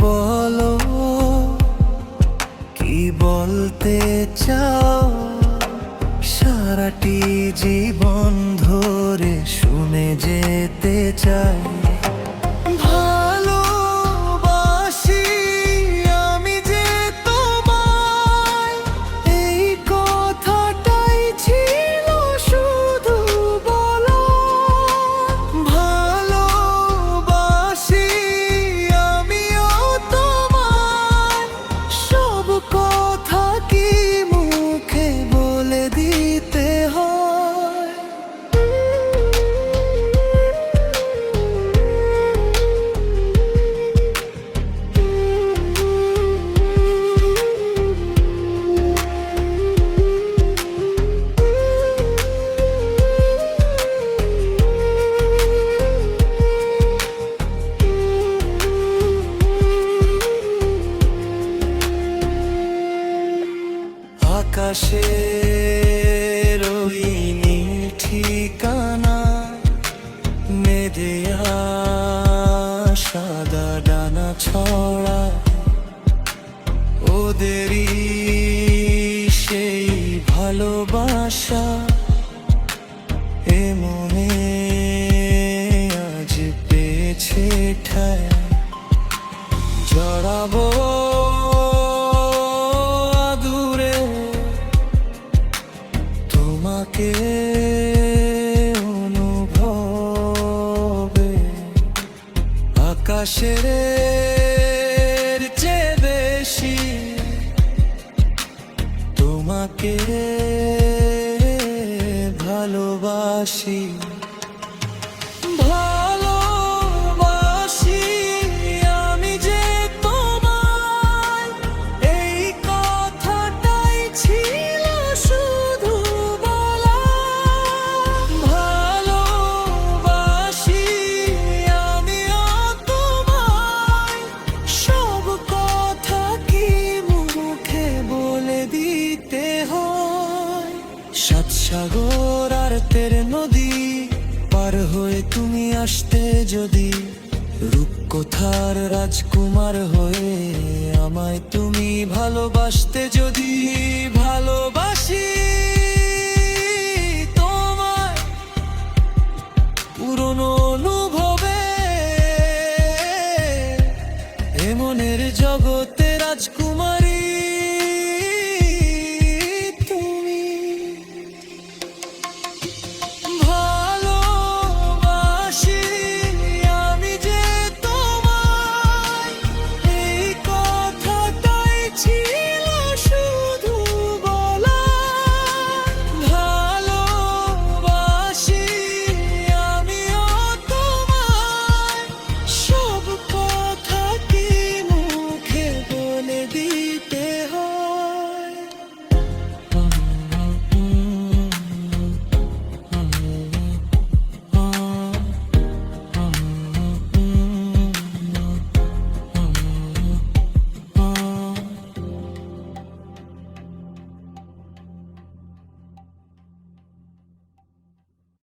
বলো কি বলতে চাও, সারাটি জীবন ধরে শুনে যেতে চাই। ভালোবাসি আমি যে তোমায়, এই কথাটাই ছিল শুধু বলা। ভালোবাসি আমিও তোমায়, সব কথা কি মুখে বলে দিতে হয়? আকাশের ওই নীল ঠিকানা, মেঘে সাদা ডানা ছড়া, ওদেরই সেই ভালোবাসা এ মনে আজ পেয়েছে ঠায়। জড়াবো আদুরে তোমাকে অনুভবে, আকাশের চেয়ে বেশি তোমাকে ভালোবাসি। ভালোবাসি আমি যে তোমায়, এই কথাটাই ছিল শুধু বলা। ভালোবাসি আমিও তোমায়, সব কথা কি মুখে বলে দিতে হয়? সাত সাগর আর তেরে নদী পার হয়ে তুমি আসতে যদি, রূপকথার রাজকুমার হয়ে আমায় তুমি ভালোবাসতে যদি। ভালোবাসি তোমায় পুরনো অনুভবে, এ মনের জগতে রাজকুমার